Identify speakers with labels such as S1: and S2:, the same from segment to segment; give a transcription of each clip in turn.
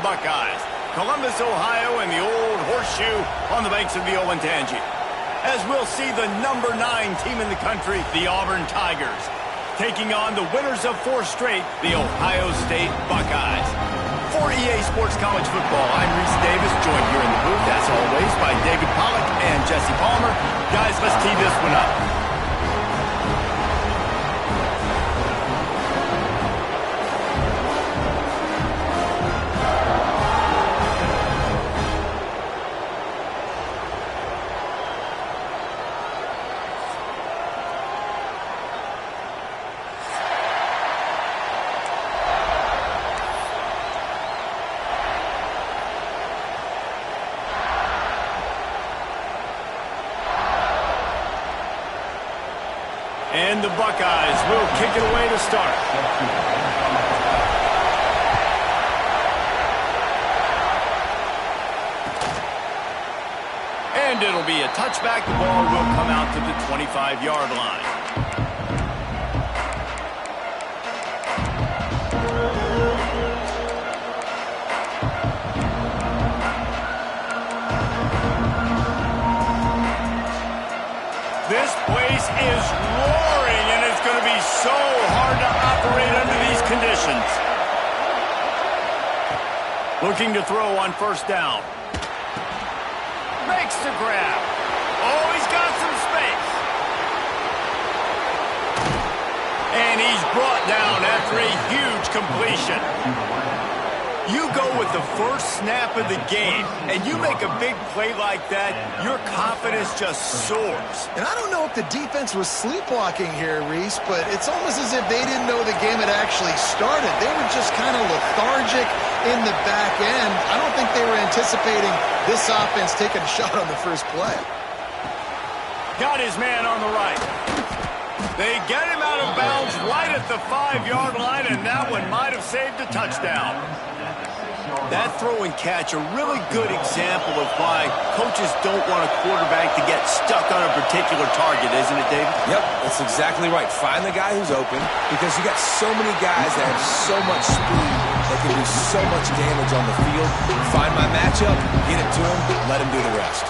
S1: Buckeyes. Columbus, Ohio, and the old horseshoe on the banks of the Olentangy. As we'll see the number 9 team in the country, the Auburn Tigers, taking on the winners of 4 straight, the Ohio State Buckeyes. For EA Sports College Football, I'm Reese Davis, joined here in the booth, as always, by David Pollack and Jesse Palmer. Guys, let's tee this one up. And the Buckeyes will kick it away to start. And it'll be a touchback. The ball will come out to the 25-yard line. This place is roaring, and it's going to be so hard to operate under these conditions. Looking to throw on first down. Makes the grab. Oh, he's got some space. And he's brought down after a huge completion. You go with the first snap of the game, and you make a big play like that, your confidence just soars.
S2: And I don't know if the defense was sleepwalking here, Reese, but it's almost as if they didn't know the game had actually started. They were just kind of lethargic in the back end. I don't think they were anticipating this offense taking a shot on the first play.
S1: Got his man on the right. They get him out of bounds right at the 5-yard line, and that one might have saved a touchdown. That throw and catch, a really good example of why coaches don't want a quarterback to get stuck on a particular target, isn't it, David?
S3: Yep, that's exactly right. Find the guy who's open, because you got so many guys that have so much speed that can do so much damage on the field. Find my matchup, get it to him, let him do the rest.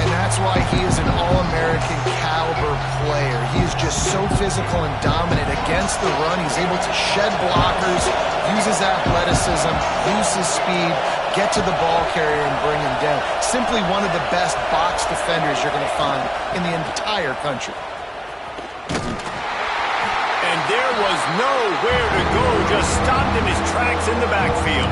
S2: And that's why he is an All-American caliber player. He is just so physical and dominant against the run. He's able to shed blockers, use his athleticism, use his speed, get to the ball carrier and bring him down. Simply one of the best box defenders you're going to find in the entire country.
S1: And there was nowhere to go, just stopped in his tracks in the backfield.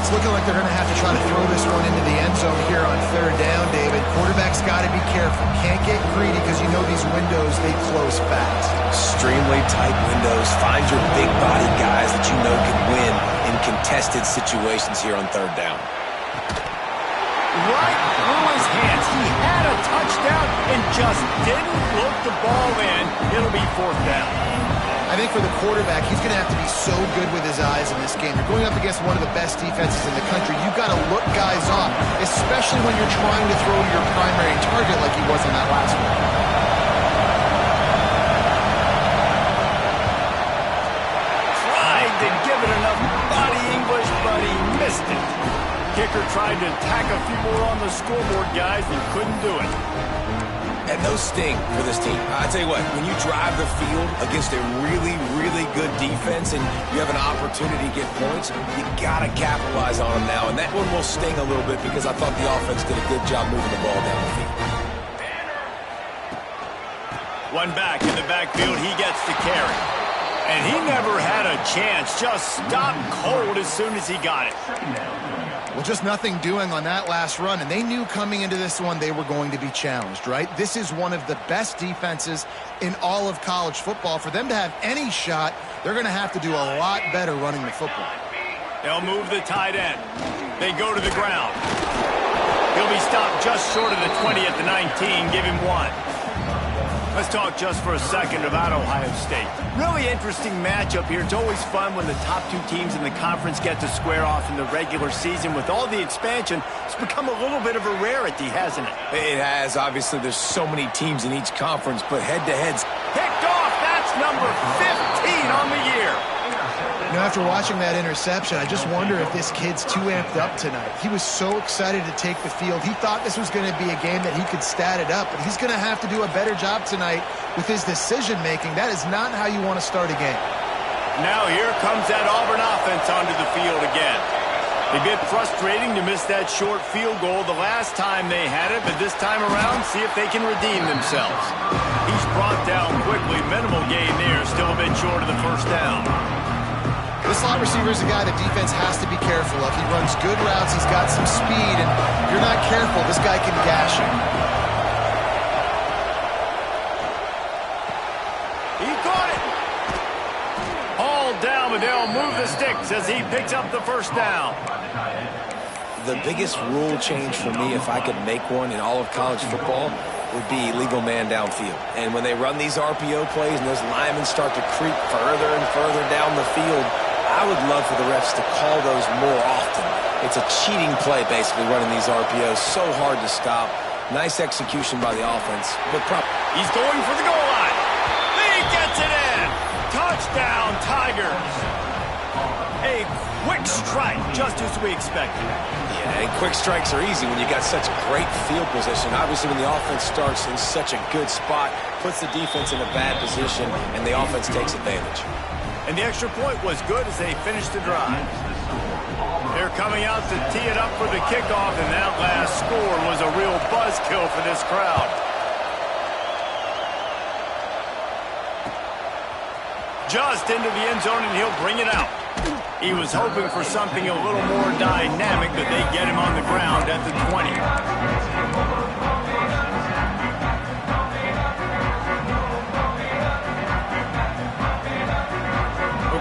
S2: It's looking like they're going to have to try to throw this one into the end zone here on third down, David. Quarterback's got to be careful. Can't get greedy because you know these windows, they close fast.
S3: Extremely tight windows. Find your big body guys that you know can win in contested situations here on third down.
S1: Right through his hands. He had a touchdown and just didn't look the ball in. It'll be fourth down.
S2: I think for the quarterback, he's going to have to be so good with his eyes in this game. You're going up against one of the best defenses in the country. You've got to look guys off, especially when you're trying to throw to your primary target like he was on that last one.
S1: Tried to give it enough body English, but he missed it. Kicker tried to tack a few more on the scoreboard, guys, and couldn't do it.
S3: And those sting for this team. I tell you what, when you drive the field against a really, really good defense and you have an opportunity to get points, you got to capitalize on them now. And that one will sting a little bit because I thought the offense did a good job moving the ball down the field.
S1: One back in the backfield, he gets to carry. And he never had a chance, just stopped cold as soon as he got it.
S2: Well, just nothing doing on that last run, and they knew coming into this one they were going to be challenged, right? This is one of the best defenses in all of college football. For them to have any shot, they're going to have to do a lot better running the football.
S1: They'll move the tight end. They go to the ground. He'll be stopped just short of the 20 at the 19. Give him one. Let's talk just for a second about Ohio State. Really interesting matchup here. It's always fun when the top two teams in the conference get to square off in the regular season. With all the expansion, it's become a little bit of a rarity, hasn't it?
S3: It has. Obviously, there's so many teams in each conference, but head-to-heads.
S1: Picked off. That's number 15 on the year.
S2: You know, after watching that interception, I just wonder if this kid's too amped up tonight. He was so excited to take the field. He thought this was going to be a game that he could stat it up, but he's going to have to do a better job tonight with his decision-making. That is not how you want to start a game.
S1: Now here comes that Auburn offense onto the field again. A bit frustrating to miss that short field goal the last time they had it, but this time around, see if they can redeem themselves. He's brought down quickly. Minimal gain there, still a bit short of the first down.
S2: This slot receiver is a guy the defense has to be careful of. He runs good routes, he's got some speed, and if you're not careful, this guy can gash you.
S1: He caught it! Hauled down, but they'll move the sticks as he picks up the first down.
S3: The biggest rule change for me, if I could make one in all of college football, would be legal man downfield. And when they run these RPO plays and those linemen start to creep further and further down the field, I would love for the refs to call those more often. It's a cheating play, basically, running these RPOs. So hard to stop. Nice execution by the offense. But
S1: he's going for the goal line. He gets it in. Touchdown, Tigers. A quick strike, just as we expected.
S3: Yeah, and quick strikes are easy when you got such great field position. Obviously, when the offense starts in such a good spot, puts the defense in a bad position, and the offense takes advantage.
S1: And the extra point was good as they finished the drive. They're coming out to tee it up for the kickoff, and that last score was a real buzzkill for this crowd. Just into the end zone, and he'll bring it out. He was hoping for something a little more dynamic, but they get him on the ground at the 20.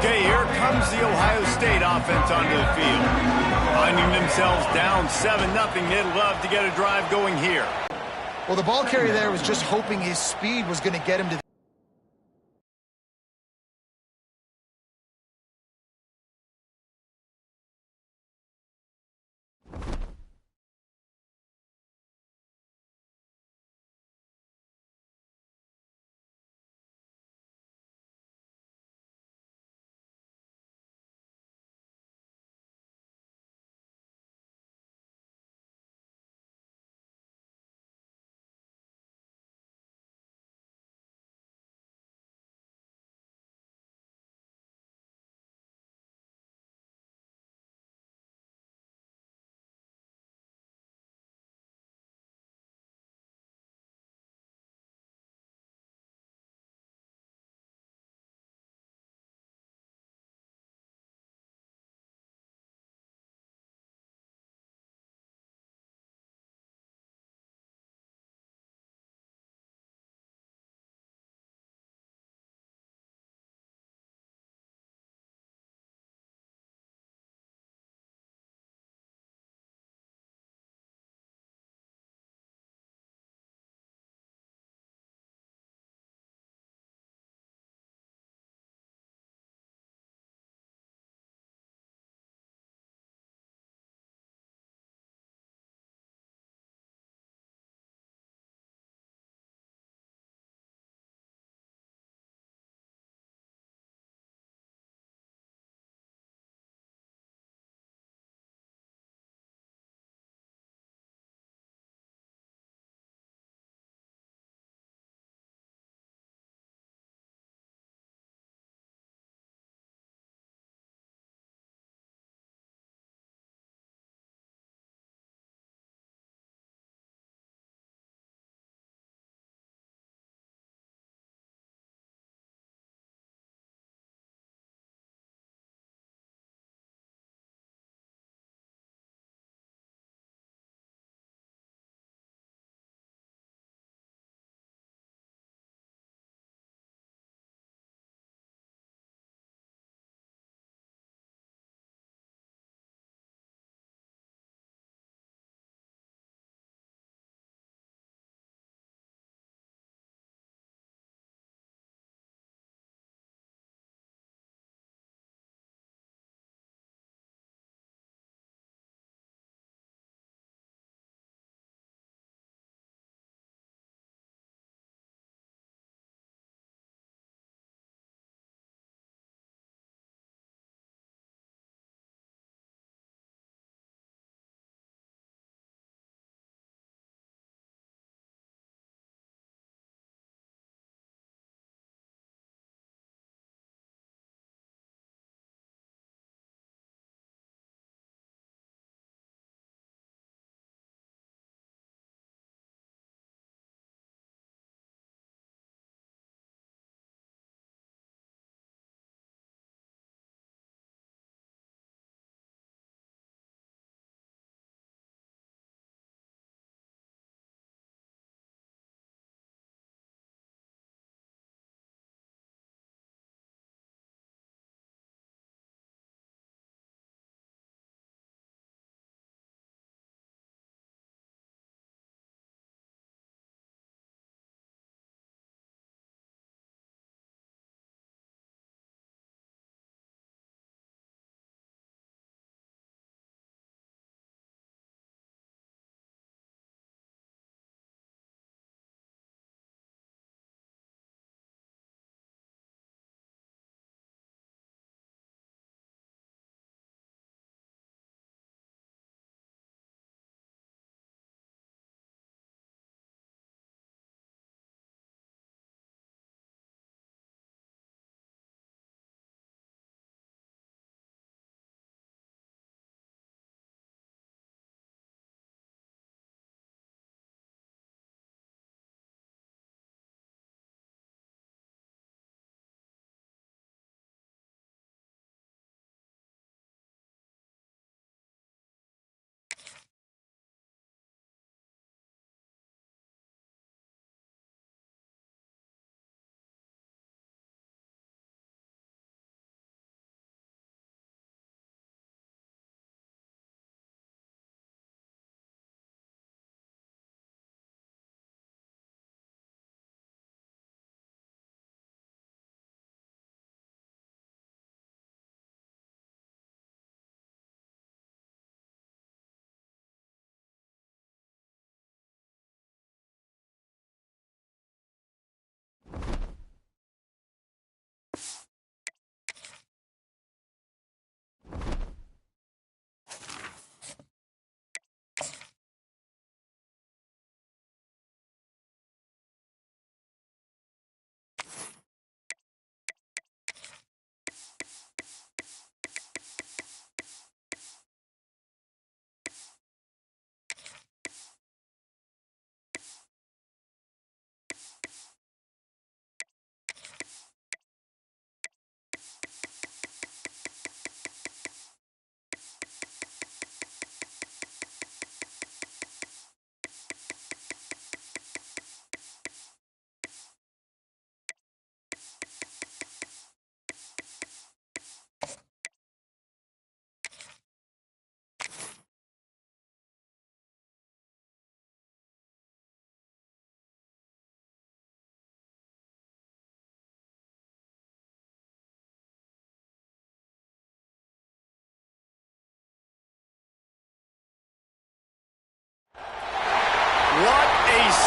S1: Okay, here comes the Ohio State offense onto the field. Finding themselves down 7-0, they'd love to get a drive going here.
S2: Well, the ball carrier there was just hoping his speed was going to get him to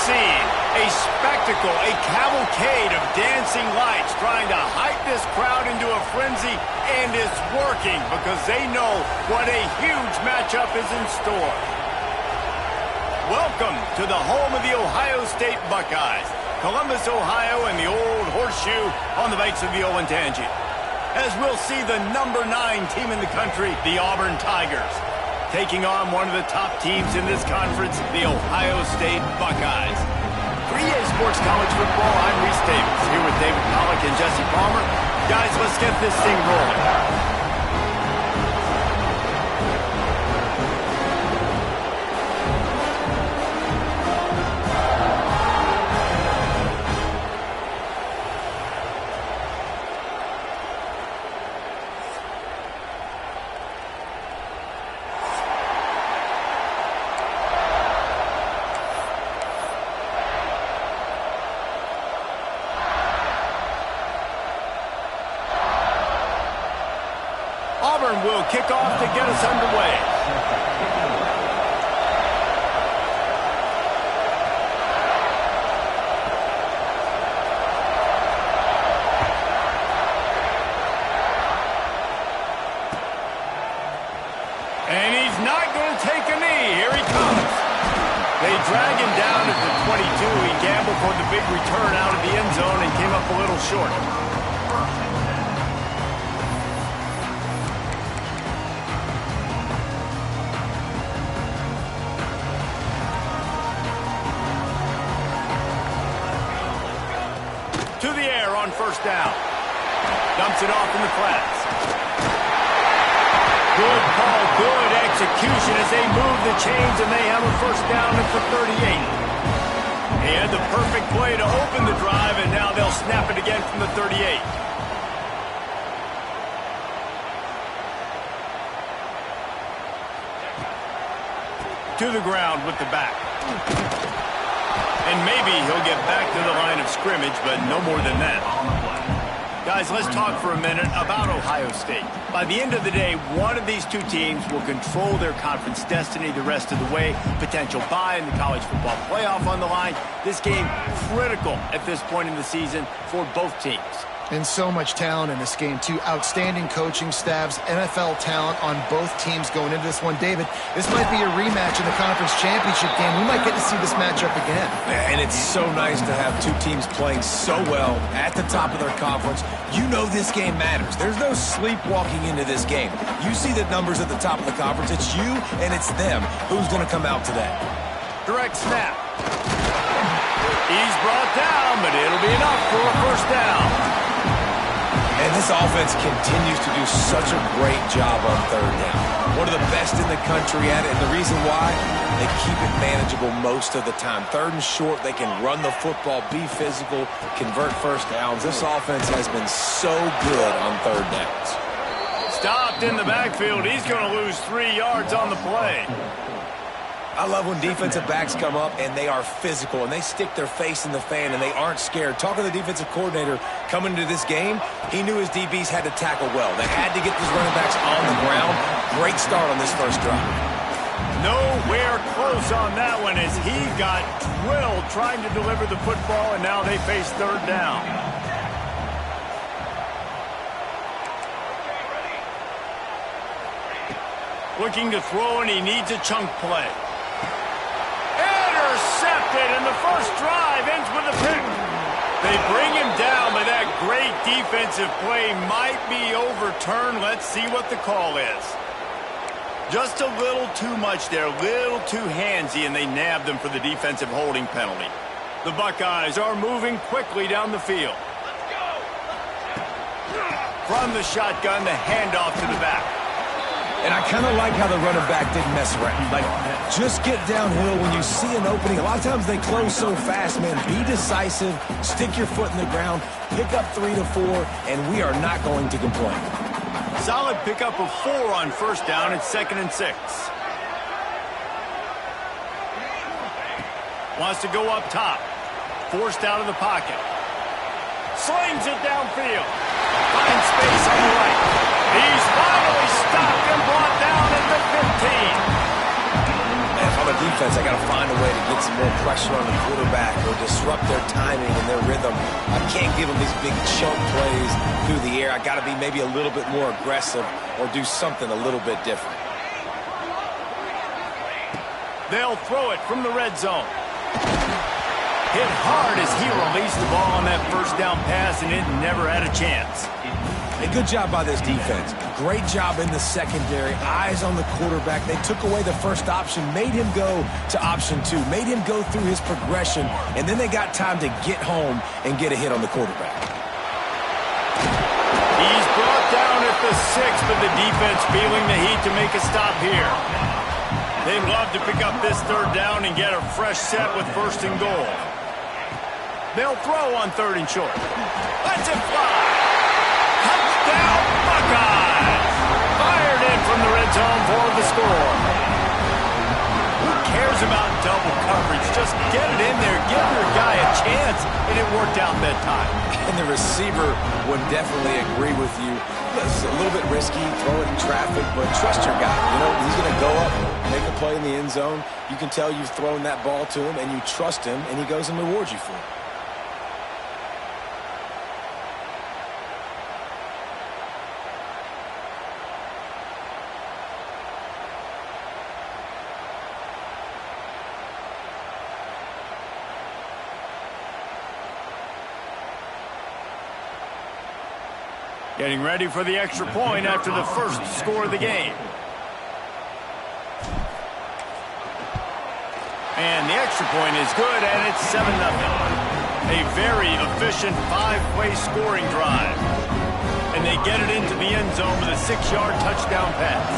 S1: scene. A spectacle, a cavalcade of dancing lights trying to hype this crowd into a frenzy, and it's working because they know what a huge matchup is in store. Welcome to the home of the Ohio State Buckeyes, Columbus, Ohio, and the Old Horseshoe on the banks of the Olentangy. As we'll see the #9 team in the country, the Auburn Tigers, taking on one of the top teams in this conference, the Ohio State Buckeyes. For EA Sports College Football, I'm Reese Davis, here with David Pollack and Jesse Palmer. Guys, let's get this thing rolling. Auburn will kick off to get us underway. And he's not going to take a knee. Here he comes. They drag him down at the 22. He gambled for the big return out of the end zone and came up a little short. To the air on first down. Dumps it off in the flats. Good call, good execution as they move the chains, and they have a first down at the 38. He had the perfect play to open the drive, and now they'll snap it again from the 38. To the ground with the back. And maybe he'll get back to the line of scrimmage, but no more than that. Guys, let's talk for a minute about Ohio State. By the end of the day, one of these two teams will control their conference destiny the rest of the way. Potential bye in the college football playoff on the line. This game critical at this point in the season for both teams.
S2: And so much talent in this game, too. Outstanding coaching staffs, NFL talent on both teams going into this one. David, this might be a rematch in the conference championship game. We might get to see this matchup again.
S3: And it's so nice to have two teams playing so well at the top of their conference. You know this game matters. There's no sleepwalking into this game. You see the numbers at the top of the conference. It's you and it's them. Who's going to come out today?
S1: Direct snap. He's brought down, but it'll be enough for a first down.
S3: And this offense continues to do such a great job on third down. One of the best in the country at it, and the reason why, they keep it manageable most of the time. Third and short, they can run the football, be physical, convert first downs. This offense has been so good on third downs.
S1: Stopped in the backfield. He's going to lose 3 yards on the play.
S3: I love when defensive backs come up and they are physical and they stick their face in the fan and they aren't scared. Talking to the defensive coordinator coming into this game, he knew his DBs had to tackle well. They had to get these running backs on the ground. Great start on this first drive.
S1: Nowhere close on that one as he got drilled trying to deliver the football, and now they face third down. Looking to throw, and he needs a chunk play. Intercepted, and the first drive ends with a pick. They bring him down, but that great defensive play might be overturned. Let's see what the call is. Just a little too much there, a little too handsy, and they nabbed them for the defensive holding penalty. The Buckeyes are moving quickly down the field. From the shotgun, the handoff to the back.
S3: And I kind of like how the running back didn't mess around. Like, just get downhill when you see an opening. A lot of times they close so fast, man. Be decisive, stick your foot in the ground, pick up 3 to 4, and we are not going to complain.
S1: Solid pickup of 4 on first down. It's 2nd and 6. Wants to go up top. Forced out of the pocket. Slings it downfield. Finds space on the right. He's finally stopped and brought down at the 15.
S3: Man, if I'm a defense, I got to find a way to get some more pressure on the quarterback or disrupt their timing and their rhythm. I can't give them these big chunk plays through the air. I got to be maybe a little bit more aggressive or do something a little bit different.
S1: They'll throw it from the red zone. Hit hard as he released the ball on that first down pass, and it never had a chance.
S3: A good job by this defense. Great job in the secondary. Eyes on the quarterback. They took away the first option, made him go to option 2, made him go through his progression, and then they got time to get home and get a hit on the quarterback.
S1: He's brought down at the 6, but the defense feeling the heat to make a stop here. They'd love to pick up this third down and get a fresh set with first and goal. They'll throw on 3rd and short. Let's it fly. Touchdown, Buckeyes! Fired in from the red zone for the score. Who cares about double coverage? Just get it in there, give your guy a chance, and it worked out that time.
S3: And the receiver would definitely agree with you. It's a little bit risky, throw it in traffic, but trust your guy. You know, he's going to go up, make a play in the end zone. You can tell you've thrown that ball to him, and you trust him, and he goes and rewards you for it.
S1: Getting ready for the extra point after the first score of the game. And the extra point is good, and it's 7-0. A very efficient 5-play scoring drive. And they get it into the end zone with a 6-yard touchdown pass.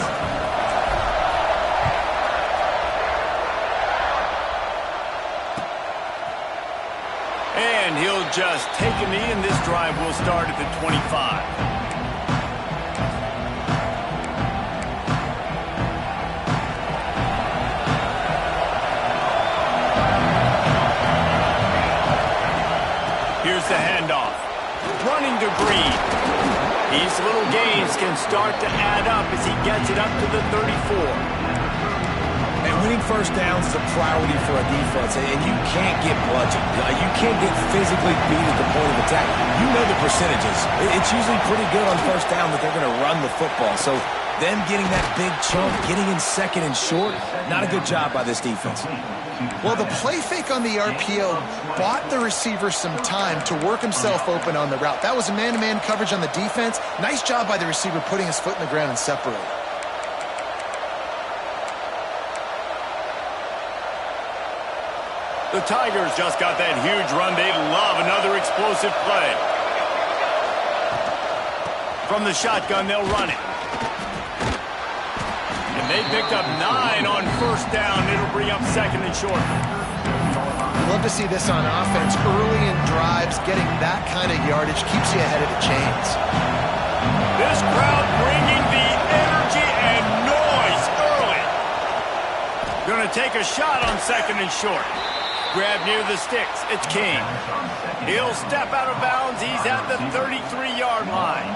S1: And he'll just take a knee, and this drive will start at the 25. Here's the handoff. Running to Green. These little gains can start to add up as he gets it up to the 34.
S3: And winning first downs is a priority for a defense, and you can't get bludgeoned. You can't get physically beat at the point of attack. You know the percentages. It's usually pretty good on first down that they're going to run the football. So them getting that big chunk, getting in 2nd and short, not a good job by this defense.
S2: Well, the play fake on the RPO bought the receiver some time to work himself open on the route. That was a man-to-man coverage on the defense. Nice job by the receiver putting his foot in the ground and separating.
S1: The Tigers just got that huge run. They love another explosive play. From the shotgun, they'll run it. And they picked up 9 on first down. It'll bring up 2nd and short.
S2: Love to see this on offense. Early in drives, getting that kind of yardage keeps you ahead of the chains.
S1: This crowd bringing the energy and noise early. Going to take a shot on 2nd and short. Grab near the sticks. It's King. He'll step out of bounds. He's at the 33-yard line.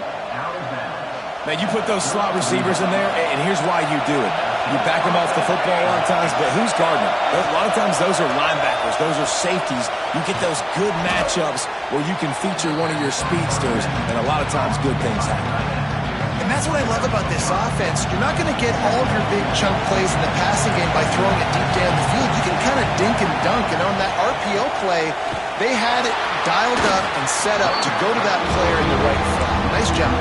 S3: Man, you put those slot receivers in there, and here's why you do it. You back them off the football a lot of times, but who's guarding them? A lot of times those are linebackers. Those are safeties. You get those good matchups where you can feature one of your speedsters, and a lot of times good things happen.
S2: And that's what I love about this offense. You're not going to get all of your big chunk plays in the passing game by throwing it deep down the field. You can kind of dink and dunk, and on that RPO play, they had it dialed up and set up to go to that player in the right front. Nice job.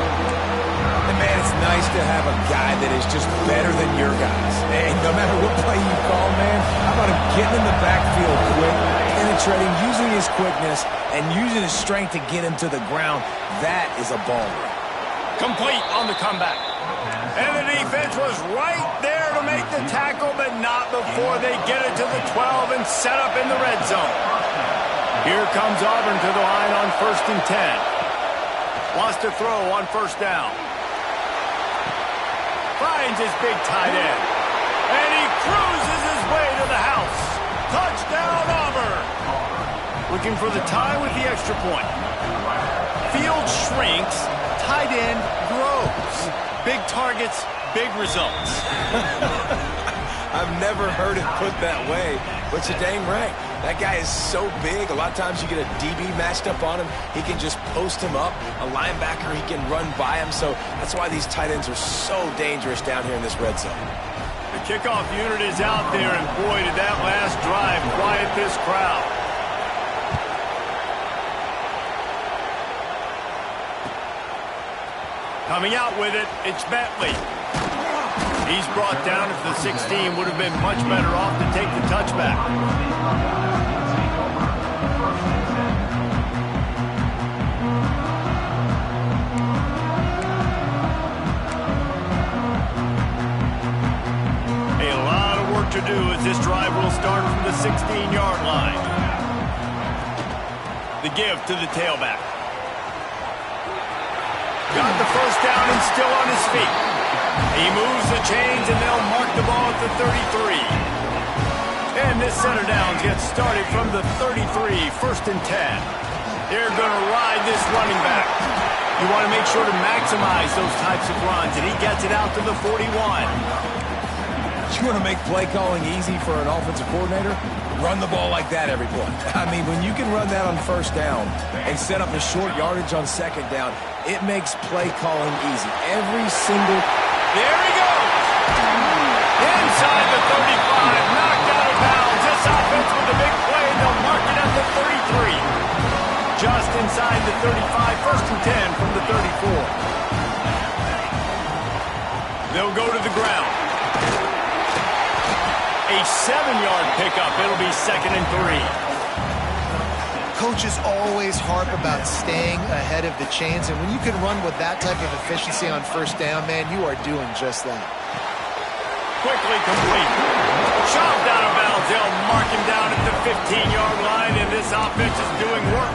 S3: And man, it's nice to have a guy that is just better than your guys. And no matter what play you call, man, how about him getting in the backfield quick, penetrating, using his quickness, and using his strength to get him to the ground? That is a baller.
S1: Complete on the comeback. And the defense was right there to make the tackle, but not before they get it to the 12 and set up in the red zone. Here comes Auburn to the line on 1st and 10. Wants to throw on first down. Finds his big tight end. And he cruises his way to the house. Touchdown, Auburn. Looking for the tie with the extra point. Field shrinks. Tight end grows. Big targets, big results.
S3: I've never heard it put that way, but you're dang right. That guy is so big. A lot of times you get a DB matched up on him. He can just post him up. A linebacker, he can run by him. So that's why these tight ends are so dangerous down here in this red zone.
S1: The kickoff unit is out there, and boy, did that last drive quiet this crowd. Coming out with it, it's Bentley. He's brought down at the 16. Would have been much better off to take the touchback. A lot of work to do as this drive will start from the 16-yard line. The give to the tailback. Got the first down and still on his feet. He moves the chains, and they'll mark the ball at the 33. And this center downs gets started from the 33, 1st and 10. They're going to ride this running back. You want to make sure to maximize those types of runs, and he gets it out to the 41.
S3: You want to make play calling easy for an offensive coordinator? Run the ball like that every play. I mean, when you can run that on 1st down and set up a short yardage on 2nd down, it makes play calling easy. Every single...
S1: There he goes! Inside the 35, knocked out of bounds. This offense with a big play, and they'll mark it at the 33. Just inside the 35, 1st and 10 from the 34. They'll go to the ground. A 7-yard pickup. It'll be 2nd and 3.
S2: Coaches always harp about staying ahead of the chains, and when you can run with that type of efficiency on 1st down, man, you are doing just that.
S1: Quickly complete. Chopped out of bounds. They'll mark him down at the 15-yard line, and this offense is doing work.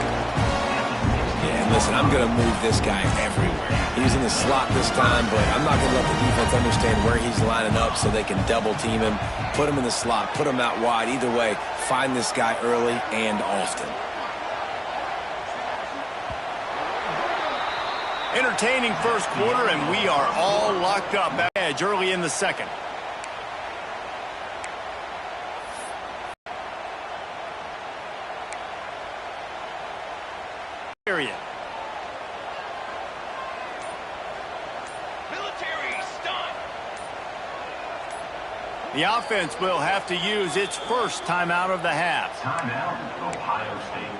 S3: Yeah, and listen, I'm going to move this guy everywhere. He's in the slot this time, but I'm not going to let the defense understand where he's lining up so they can double team him, put him in the slot, put him out wide. Either way, find this guy early and often.
S1: Entertaining first quarter, and we are all locked up at edge early in the 2nd. Period.
S4: Military stunt.
S1: The offense will have to use its first timeout of the half.
S4: Timeout, Ohio State.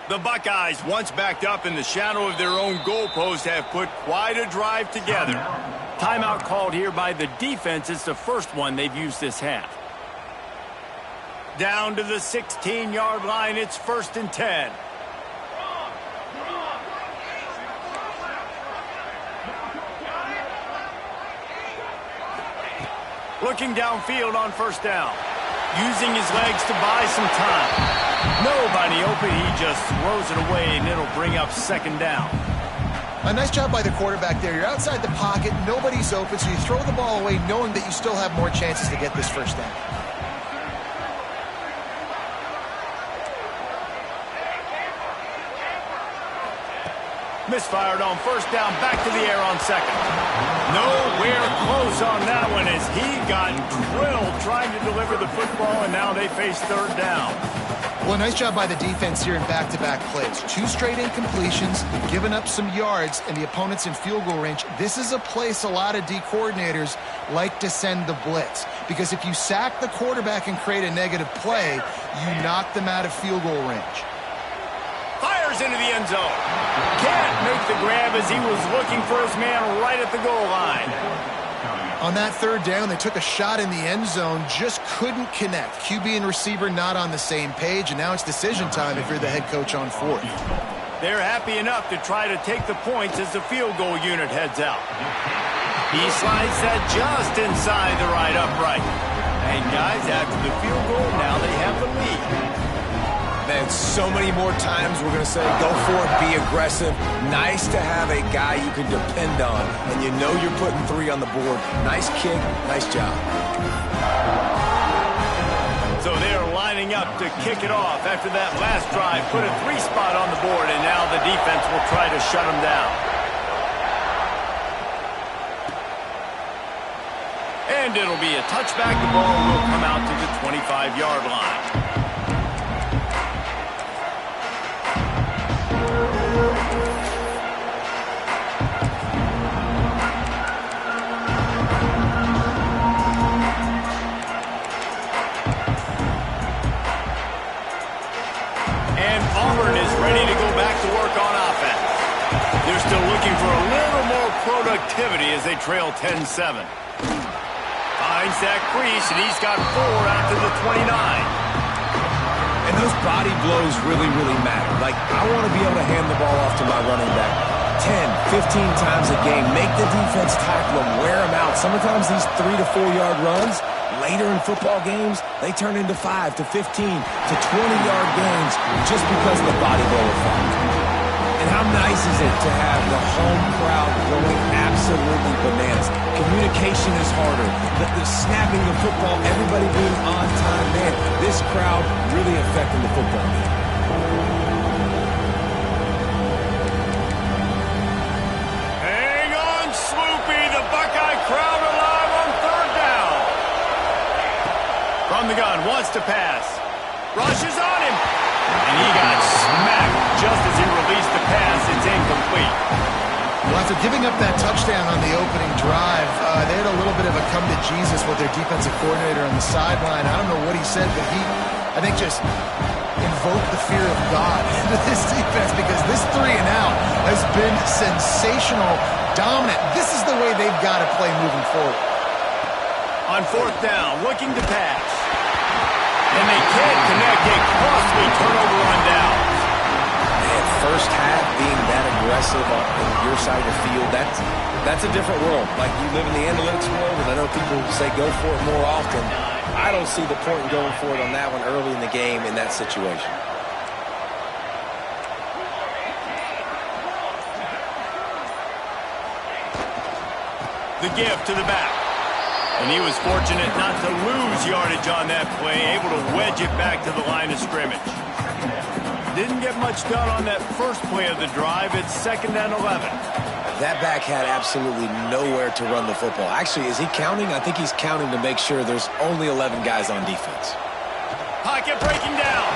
S1: The Buckeyes, once backed up in the shadow of their own goalpost, have put quite a drive together. Timeout called here by the defense. It's the first one they've used this half. Down to the 16-yard line. It's 1st and 10. Looking downfield on 1st down. Using his legs to buy some time. Nobody open. He just throws it away, and it'll bring up 2nd down.
S2: A nice job by the quarterback there. You're outside the pocket. Nobody's open, so you throw the ball away knowing that you still have more chances to get this 1st down.
S1: Misfired on 1st down, back to the air on 2nd. Nowhere close on that one as he got drilled trying to deliver the football, and now they face 3rd down.
S2: Well, nice job by the defense here in back-to-back plays. 2 straight incompletions, giving up some yards, and the opponent's in field goal range. This is a place a lot of D coordinators like to send the blitz, because if you sack the quarterback and create a negative play, you knock them out of field goal range.
S1: Fires into the end zone. Can't make the grab as he was looking for his man right at the goal line.
S2: On that 3rd down, they took a shot in the end zone, just couldn't connect. QB and receiver not on the same page, and now it's decision time if you're the head coach on 4th.
S1: They're happy enough to try to take the points as the field goal unit heads out. He slides that just inside the right upright. And guys, after the field goal, now they have the lead.
S3: Man, so many more times we're going to say, go for it, be aggressive. Nice to have a guy you can depend on, and you know you're putting 3 on the board. Nice kick, nice job.
S1: So they're lining up to kick it off after that last drive. Put a 3 spot on the board, and now the defense will try to shut him down. And it'll be a touchback. The ball will come out to the 25-yard line. Auburn is ready to go back to work on offense. They're still looking for a little more productivity as they trail 10-7. Finds that crease, and he's got 4 after the 29.
S3: And those body blows really, really matter. Like, I want to be able to hand the ball off to my running back 10, 15 times a game. Make the defense tackle him, wear him out. Sometimes these 3 to 4 yard runs, later in football games, they turn into 5 to 15 to 20-yard gains just because of the body blow effect. And how nice is it to have the home crowd going absolutely bananas? Communication is harder. The snapping the football, everybody being on time, man, this crowd really affecting the football game.
S1: Hang on, Sloopy, the Buckeye crowd alive on 3rd down. From the gun, wants to pass. Rushes on him. And he got smacked just as he released the pass. It's incomplete.
S2: Well, after giving up that touchdown on the opening drive, they had a little bit of a come to Jesus with their defensive coordinator on the sideline. I don't know what he said, but he, I think, just invoked the fear of God into this defense because this 3 and out has been sensational, dominant. This is the way they've got to play moving forward.
S1: On 4th down, looking to pass. And they can't connect a costly turnover on downs.
S3: Man, first half being that aggressive on your side of the field, that's a different world. Like, you live in the analytics world, and I know people say go for it more often. I don't see the point in going for it on that one early in the game in that situation.
S1: The give to the back. And he was fortunate not to lose yardage on that play, able to wedge it back to the line of scrimmage. Didn't get much done on that first play of the drive. It's 2nd and 11.
S3: That back had absolutely nowhere to run the football. Actually, is he counting? I think he's counting to make sure there's only 11 guys on defense.
S1: Pocket breaking down.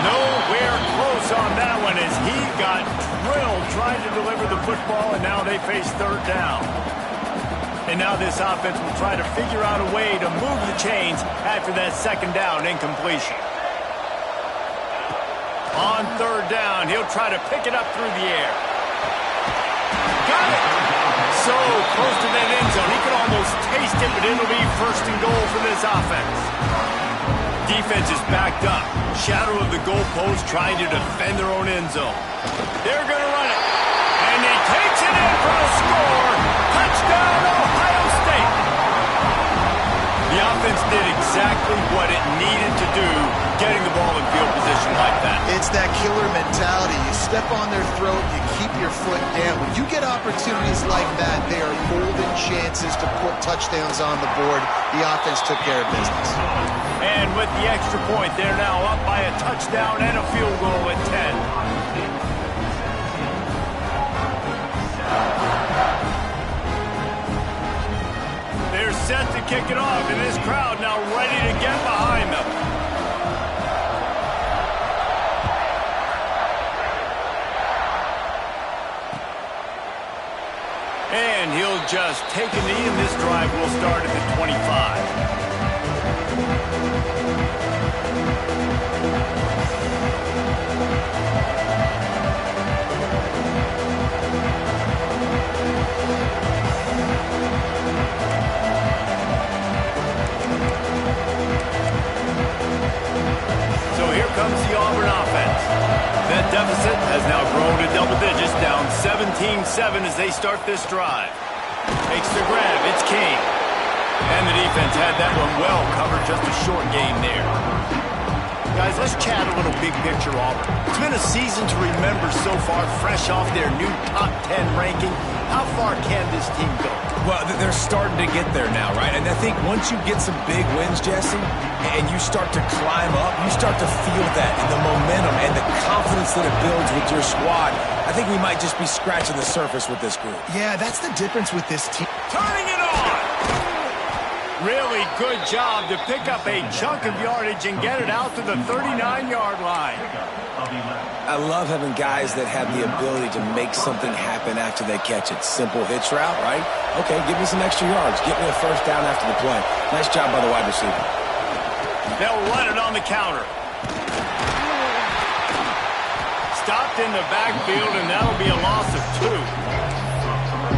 S1: Nowhere close on that one as he got drilled trying to deliver the football, and now they face 3rd down. And now this offense will try to figure out a way to move the chains after that 2nd down incompletion. On 3rd down, he'll try to pick it up through the air. Got it! So close to that end zone. He could almost taste it, but it'll be 1st and goal for this offense. Defense is backed up. Shadow of the goalpost trying to defend their own end zone. They're going to run it. And he takes it in for a score. Touchdown, Ohio State. The offense did exactly what it needed to do, getting the ball in field position like that.
S2: It's that killer mentality. You step on their throat, you keep your foot down. When you get opportunities like that, they are golden chances to put touchdowns on the board. The offense took care of business.
S1: And with the extra point, they're now up by a touchdown and a field goal at 10. They're set to kick it off, and this crowd now ready to get behind them. And he'll just take a knee, and this drive will start at the 25. Comes the Auburn offense. That deficit has now grown to double digits, down 17-7 as they start this drive. Takes the grab, it's King. And the defense had that one well covered, just a short gain there. Guys, let's chat a little big picture, Auburn. It's been a season to remember so far, fresh off their new top 10 ranking. How far can this team go?
S3: Well, they're starting to get there now, right? And I think once you get some big wins, Jesse, and you start to climb up, you start to feel that and the momentum and the confidence that it builds with your squad. I think we might just be scratching the surface with this group.
S2: Yeah, that's the difference with this team.
S1: Turning it on! Really good job to pick up a chunk of yardage and get it out to the 39-yard line.
S3: I love having guys that have the ability to make something happen after they catch it. Simple hitch route, right? Okay, give me some extra yards. Get me a first down after the play. Nice job by the wide receiver.
S1: They'll run it on the counter. Stopped in the backfield, and that'll be a loss of 2.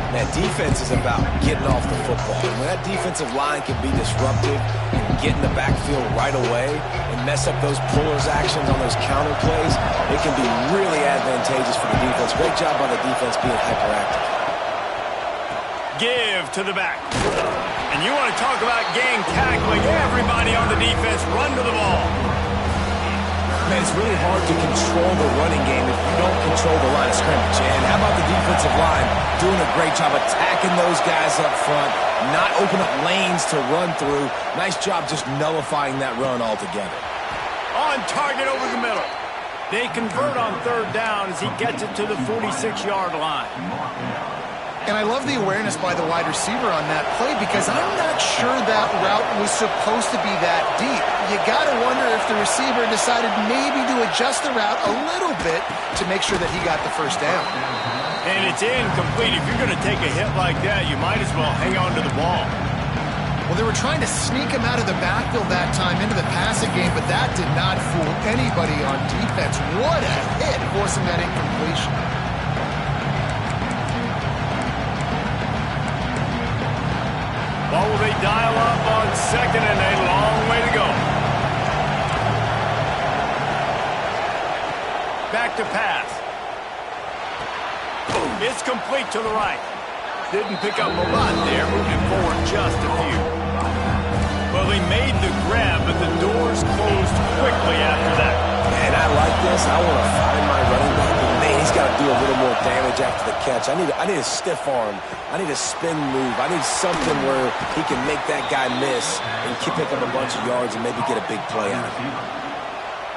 S3: That defense is about getting off the football. And when that defensive line can be disruptive and get in the backfield right away and mess up those pullers actions on those counter plays, it can be really advantageous for the defense. Great job by the defense being hyperactive.
S1: Give to the back. And you want to talk about gang tackling. Everybody on the defense run to the ball.
S3: Man, it's really hard to control the running game if you don't control the line of scrimmage. And how about the defensive line doing a great job attacking those guys up front, not open up lanes to run through. Nice job just nullifying that run altogether.
S1: On target over the middle. They convert on 3rd down as he gets it to the 46-yard line.
S2: And I love the awareness by the wide receiver on that play because I'm not sure that route was supposed to be that deep. You got to wonder if the receiver decided maybe to adjust the route a little bit to make sure that he got the first down.
S1: And it's incomplete. If you're going to take a hit like that, you might as well hang on to the ball.
S2: Well, they were trying to sneak him out of the backfield that time into the passing game, but that did not fool anybody on defense. What a hit, forcing that incompletion.
S1: What will they dial up on 2nd and a long way to go? Back to pass. It's complete to the right. Didn't pick up a lot there, moving forward just a few. Well, they made the grab, but the doors closed quickly after that.
S3: And I like this. I want to find my running back, but man, he's got to do a little more damage after the catch. I need a stiff arm. I need a spin move. I need something where he can make that guy miss and pick up a bunch of yards and maybe get a big play out of it.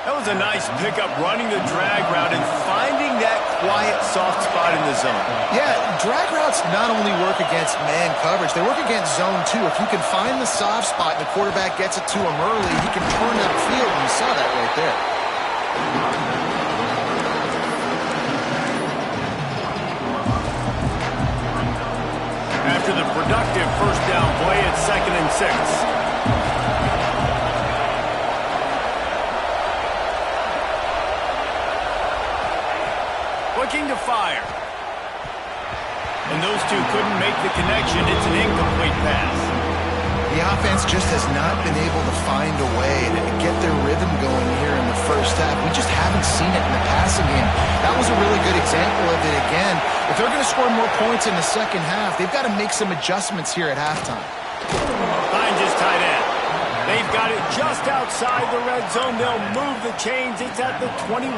S1: That was a nice pickup, running the drag route and finding that quiet, soft spot in the zone.
S2: Yeah, drag routes not only work against man coverage, they work against zone too. If you can find the soft spot and the quarterback gets it to him early, he can turn that field, and you saw that right there.
S1: After the productive first down play, it's 2nd and 6. Looking to fire. And those two couldn't make the connection. It's an incomplete pass.
S2: The offense just has not been able to find a way to get their rhythm going here in the first half. We just haven't seen it in the passing game. That was a really good example of it again. If they're going to score more points in the second half, they've got to make some adjustments here at halftime.
S1: Finds his tight end. They've got it just outside the red zone. They'll move the chains. It's at the 21.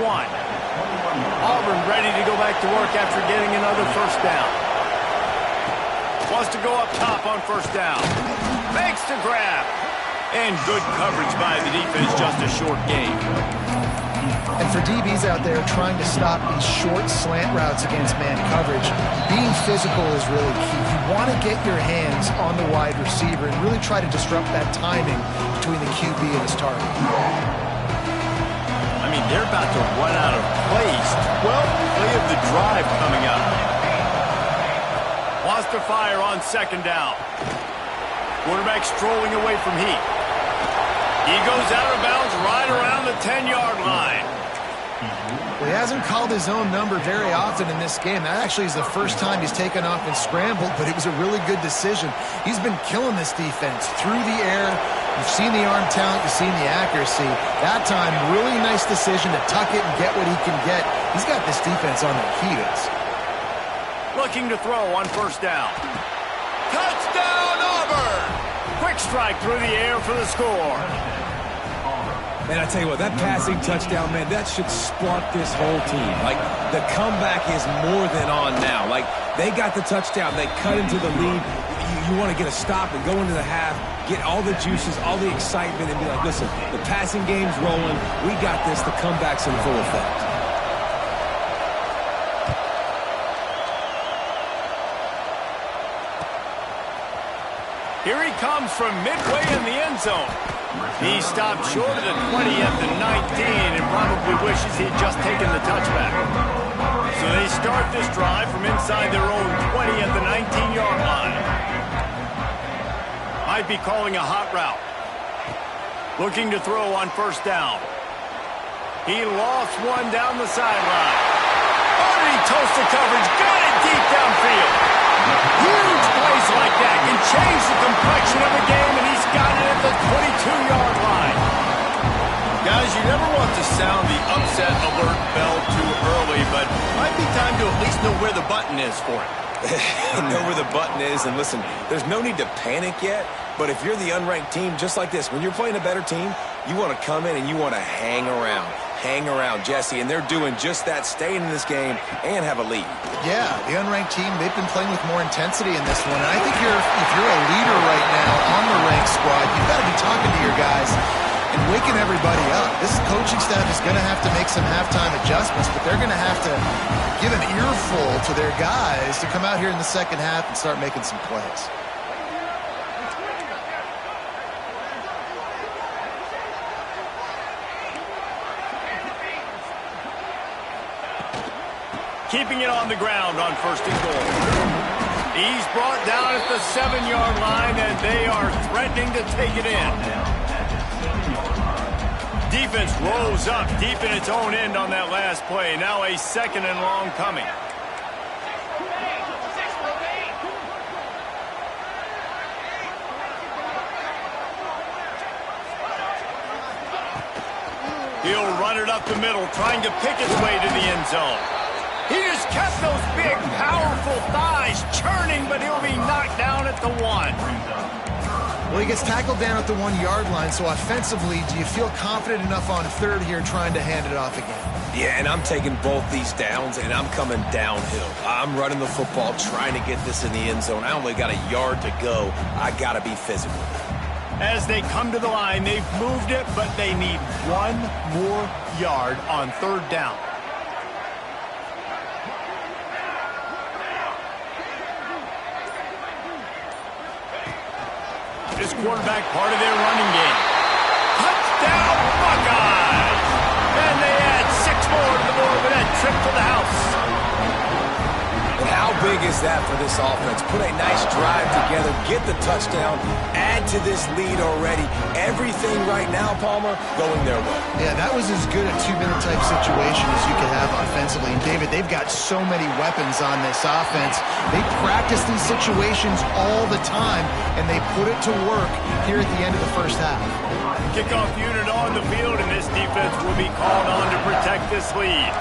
S1: Auburn ready to go back to work after getting another first down. Wants to go up top on first down. Makes the grab. And good coverage by the defense, just a short gain.
S2: And for DBs out there trying to stop these short slant routes against man coverage, being physical is really key. You want to get your hands on the wide receiver and really try to disrupt that timing between the QB and his target.
S1: I mean, they're about to run out of plays. 12th play of the drive coming up. Wants to fire on 2nd down. Quarterback strolling away from heat. He goes out of bounds right around the 10-yard line.
S2: Well, he hasn't called his own number very often in this game. That actually is the first time he's taken off and scrambled, but it was a really good decision. He's been killing this defense through the air. You've seen the arm talent, you've seen the accuracy. That time, really nice decision to tuck it and get what he can get. He's got this defense on their heels.
S1: Looking to throw on first down. Touchdown, Auburn! Quick strike through the air for the score.
S3: Man, I tell you what, that passing touchdown, man, that should spark this whole team. Like, the comeback is more than on now. Like, they got the touchdown. They cut into the lead. You want to get a stop and go into the half, get all the juices, all the excitement, and be like, listen, the passing game's rolling. We got this. The comeback's in full effect.
S1: Here he comes from midway in the end zone. He stopped short of the 20 at the 19 and probably wishes he had just taken the touchback. So they start this drive from inside their own 20 at the 19-yard line. Might be calling a hot route. Looking to throw on first down. He lost one down the sideline. Already toasted coverage. Got it deep downfield. Huge plays like that can change the complexion of a game, and he's got it at the 22-yard line. Guys, you never want to sound the upset alert bell too early, but might be time to at least know where the button is for it.
S3: Know where the button is, and listen, there's no need to panic yet, but if you're the unranked team, just like this, when you're playing a better team, you want to come in and you want to hang around. Hang around, Jesse, and they're doing just that, staying in this game and have a lead.
S2: Yeah, the unranked team, they've been playing with more intensity in this one, and I think if you're a leader right now on the ranked squad, you've got to be talking to your guys and waking everybody up. This coaching staff is going to have to make some halftime adjustments, but they're going to have to give an earful to their guys to come out here in the second half and start making some plays.
S1: Keeping it on the ground on first and goal. He's brought down at the 7-yard line, and they are threatening to take it in. Defense rolls up deep in its own end on that last play. Now a second and long coming. He'll run it up the middle, trying to pick its way to the end zone. He just kept those big, powerful thighs churning, but he'll be knocked down at the 1.
S2: Well, he gets tackled down at the 1-yard line, so offensively, do you feel confident enough on third here trying to hand it off again?
S3: Yeah, and I'm taking both these downs, and I'm coming downhill. I'm running the football, trying to get this in the end zone. I only got a yard to go. I got to be physical.
S1: As they come to the line, they've moved it, but they need one more yard on third down. This quarterback part of their running game. Touchdown, Buckeyes! And they add 6 more to the board with that trip to the house.
S3: And how big is that for this offense? Put a nice drive together, get the touchdown, add to this lead already. Everything right now, Palmer, going their way.
S2: Yeah, that was as good a 2-minute type situation as you could have offensively. And David, they've got so many weapons on this offense. They practice these situations all the time, and they put it to work here at the end of the first half.
S1: Kickoff unit on the field, and this defense will be called on to protect this lead.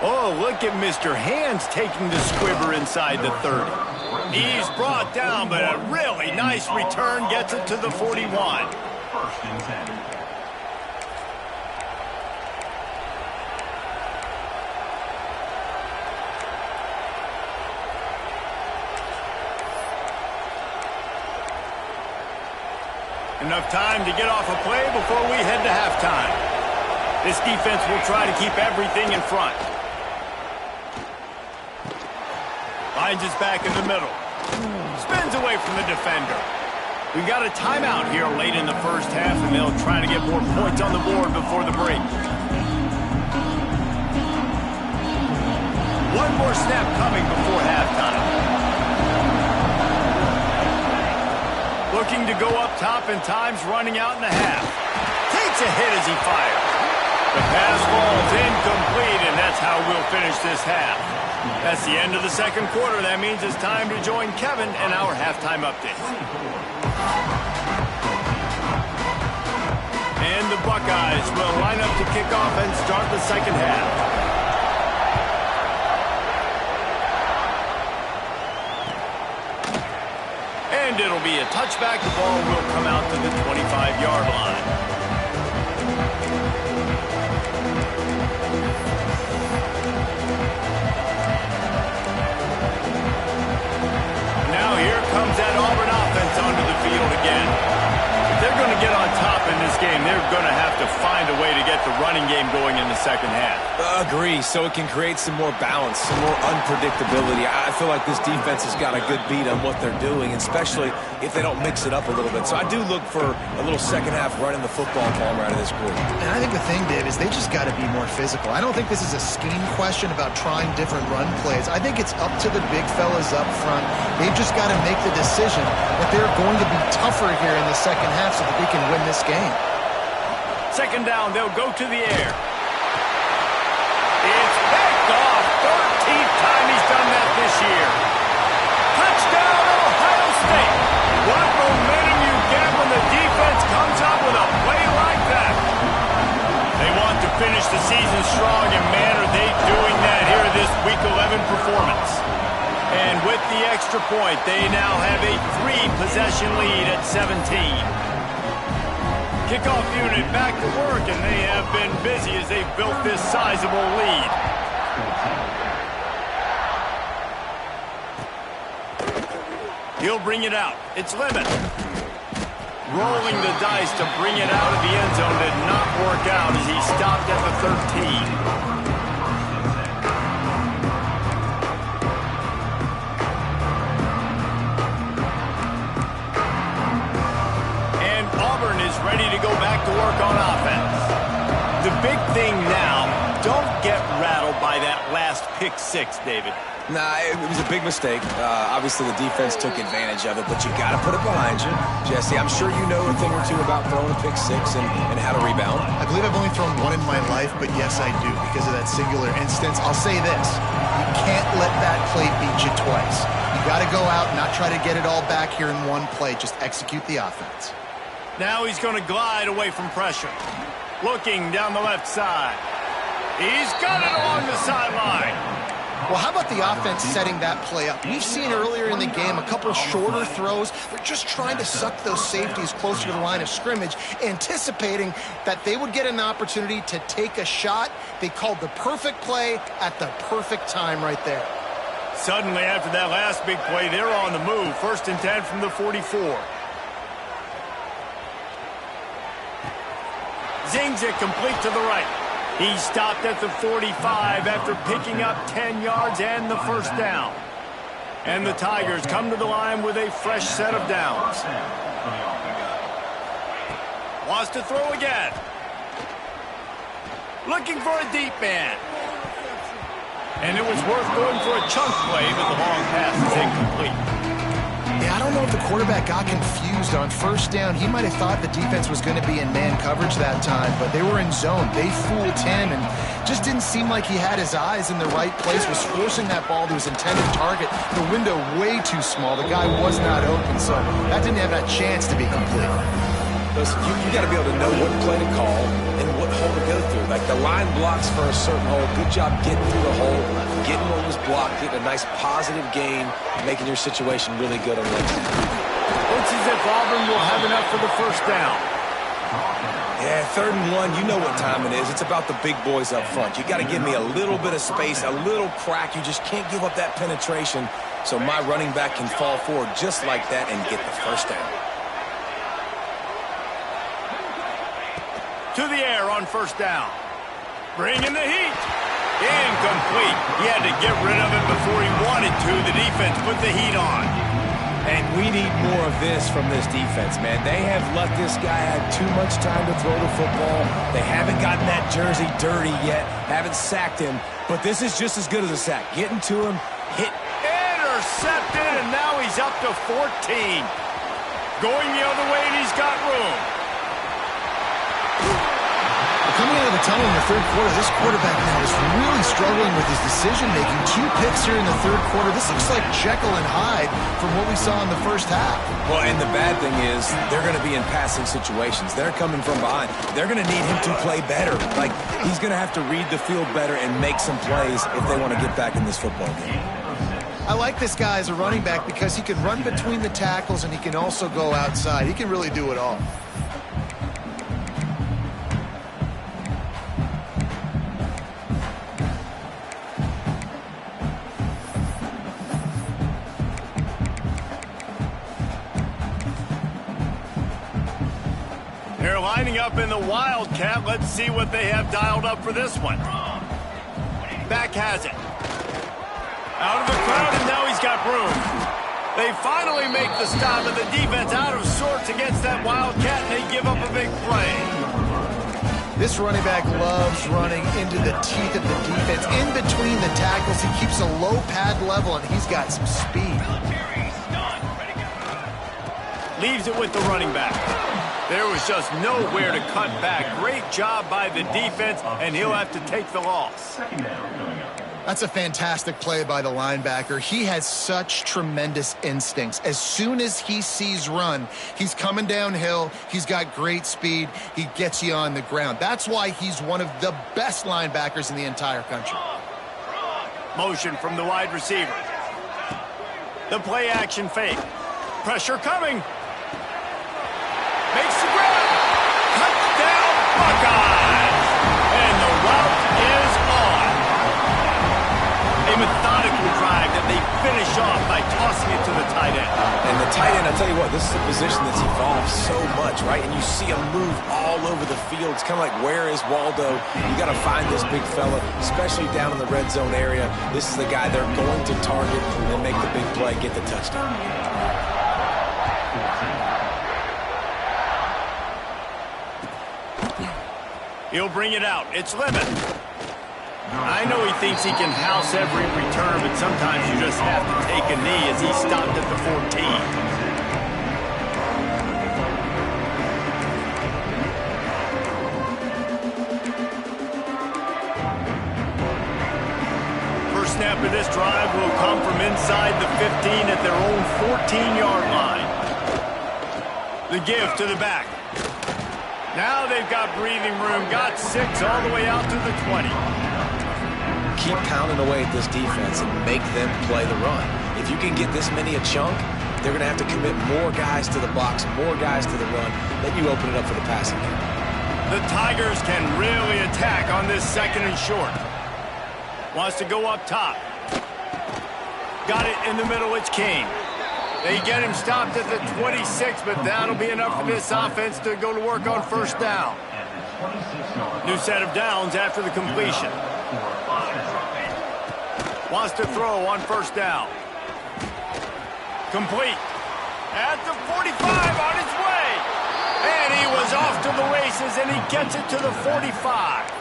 S1: Oh, look at Mr. Hands taking the squibber inside the 30. He's brought down, but a really nice return gets it to the 41.
S4: First and 10.
S1: Enough time to get off a play before we head to halftime. This defense will try to keep everything in front. Finds his back in the middle. Spins away from the defender. We've got a timeout here late in the first half, and they'll try to get more points on the board before the break. One more snap coming before halftime. Looking to go up top, and time's running out in the half. Takes a hit as he fires. The pass falls incomplete, and that's how we'll finish this half. That's the end of the second quarter. That means it's time to join Kevin in our halftime update. And the Buckeyes will line up to kick off and start the second half. And and it'll be a touchback. The ball will come out to the 25-yard line. Now here comes that Auburn offense onto the field again. If they're going to get on top in this game, they're going to have to find a way to get the running game going in the second half.
S3: Agree, so it can create some more balance, some more unpredictability. I feel like this defense has got a good beat on what they're doing, especially if they don't mix it up a little bit. So I do look for a little second half running the football Palmer out of this group.
S2: And I think the thing, Dave, is they just got to be more physical. I don't think this is a scheme question about trying different run plays. I think it's up to the big fellas up front. They've just got to make the decision that they're going to be tougher here in the second half so that they can win this game.
S1: Second down, they'll go to the air. It's picked off. 13th time he's done that this year. Touchdown, Ohio State. What momentum you get when the defense comes up with a play like that. They want to finish the season strong, and man, are they doing that here in this Week 11 performance. And with the extra point, they now have a 3-possession lead at 17. Kickoff unit back to work, and they have been busy as they've built this sizable lead. He'll bring it out. It's Lemon. Rolling the dice to bring it out of the end zone did not work out as he stopped at the 13. Ready to go back to work on offense. The big thing now, don't get rattled by that last pick-6, David.
S3: Nah, it was a big mistake. Obviously, the defense took advantage of it, but you got to put it behind you. Jesse, I'm sure you know a thing or two about throwing a pick-6 and how to rebound.
S2: I believe I've only thrown one in my life, but yes, I do because of that singular instance. I'll say this. You can't let that play beat you twice. You got to go out and not try to get it all back here in one play. Just execute the offense.
S1: Now he's going to glide away from pressure. Looking down the left side. He's got it along the sideline.
S2: Well, how about the offense setting that play up? We've seen earlier in the game a couple shorter throws. They're just trying to suck those safeties closer to the line of scrimmage, anticipating that they would get an opportunity to take a shot. They called the perfect play at the perfect time right there.
S1: Suddenly, after that last big play, they're on the move. 1st and 10 from the 44. Zings it complete to the right. He stopped at the 45 after picking up 10 yards and the first down. And the Tigers come to the line with a fresh set of downs. Wants to throw again. Looking for a deep man. And it was worth going for a chunk play, but the long pass is incomplete.
S2: Yeah, I don't know if the quarterback got confused on first down. He might have thought the defense was going to be in man coverage that time, but they were in zone. They fooled him and just didn't seem like he had his eyes in the right place, was forcing that ball to his intended target. The window way too small. The guy was not open, so that didn't have that chance to be complete.
S3: Listen, you got to be able to know what play to call and what hole to go through. Like the line blocks for a certain hole. Good job getting through the hole, getting what was blocked, getting a nice positive gain, making your situation really good on the next time.
S1: Looks as if Auburn will have enough for the first down.
S3: Yeah, 3rd and 1, you know what time it is. It's about the big boys up front. You got to give me a little bit of space, a little crack. You just can't give up that penetration so my running back can fall forward just like that and get the first down.
S1: To the air on first down. Bringing the heat. Incomplete. He had to get rid of it before he wanted to. The defense put the heat on.
S3: And we need more of this from this defense, man. They have let this guy have too much time to throw the football. They haven't gotten that jersey dirty yet, haven't sacked him. But this is just as good as a sack. Getting to him, hit.
S1: Intercepted, and now he's up to 14. Going the other way, and he's got room.
S2: Coming out of the tunnel in the 3rd quarter, this quarterback now is really struggling with his decision-making. 2 picks here in the 3rd quarter. This looks like Jekyll and Hyde from what we saw in the first half.
S3: Well, and the bad thing is they're going to be in passing situations. They're coming from behind. They're going to need him to play better. Like, he's going to have to read the field better and make some plays if they want to get back in this football game.
S2: I like this guy as a running back because he can run between the tackles and he can also go outside. He can really do it all.
S1: They're lining up in the Wildcat. Let's see what they have dialed up for this one. Back has it. Out of the crowd, and now he's got room. They finally make the stop, and the defense out of sorts against that Wildcat, and they give up a big play.
S2: This running back loves running into the teeth of the defense. In between the tackles, he keeps a low pad level, and he's got some speed.
S1: Leaves it with the running back. There was just nowhere to cut back. Great job by the defense, and he'll have to take the loss.
S2: That's a fantastic play by the linebacker. He has such tremendous instincts. As soon as he sees run, he's coming downhill. He's got great speed. He gets you on the ground. That's why he's one of the best linebackers in the entire country.
S1: Motion from the wide receiver. The play action fake. Pressure coming. Makes the grab. Touchdown, Buckeyes. And the route is on. A methodical drive that they finish off by tossing it to the tight end.
S3: And the tight end, I'll tell you what, this is a position that's evolved so much, right? And you see him move all over the field. It's kind of like, where is Waldo? You got to find this big fella, especially down in the red zone area. This is the guy they're going to target and make the big play, get the touchdown.
S1: He'll bring it out. It's Lemon. I know he thinks he can house every return, but sometimes you just have to take a knee as he stopped at the 14. First snap of this drive will come from inside the 15 at their own 14-yard line. The give to the back. Now they've got breathing room, got 6 all the way out to the 20.
S3: Keep pounding away at this defense and make them play the run. If you can get this many a chunk, they're going to have to commit more guys to the box, more guys to the run. Then you open it up for the passing game.
S1: The Tigers can really attack on this 2nd and short. Wants to go up top. Got it in the middle, it's Kane. They get him stopped at the 26, but that'll be enough for this offense to go to work on first down. New set of downs after the completion. Wants to throw on first down. Complete. At the 45 on his way. And he was off to the races, and he gets it to the 45.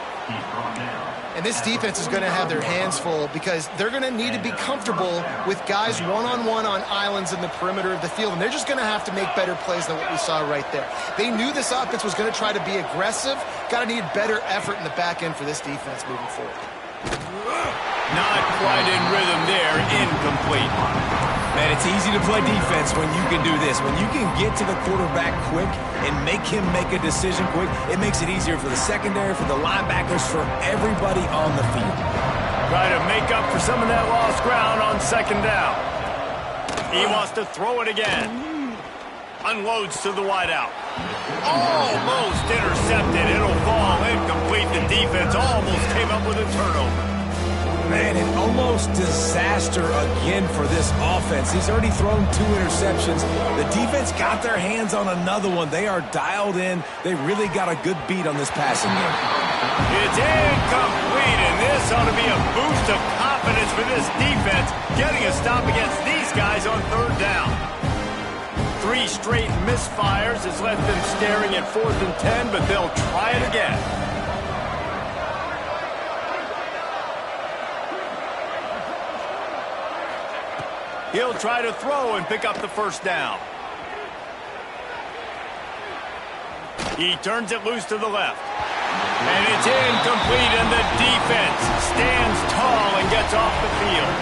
S2: And this defense is going to have their hands full because they're going to need to be comfortable with guys one-on-one on islands in the perimeter of the field. And they're just going to have to make better plays than what we saw right there. They knew this offense was going to try to be aggressive. Got to need better effort in the back end for this defense moving forward.
S1: Not quite in rhythm there. Incomplete.
S3: Man, it's easy to play defense when you can do this. When you can get to the quarterback quick and make him make a decision quick, it makes it easier for the secondary, for the linebackers, for everybody on the field.
S1: Try to make up for some of that lost ground on 2nd down. He wants to throw it again. Unloads to the wideout. Almost intercepted. It'll fall incomplete. The defense almost came up with a turnover.
S3: Man, an almost disaster again for this offense. He's already thrown 2 interceptions. The defense got their hands on another one. They are dialed in. They really got a good beat on this passing game.
S1: It's incomplete, and this ought to be a boost of confidence for this defense, getting a stop against these guys on 3rd down. 3 straight misfires has left them staring at 4th and 10, but they'll try it again. He'll try to throw and pick up the first down. He turns it loose to the left. And it's incomplete, and the defense stands tall and gets off the field.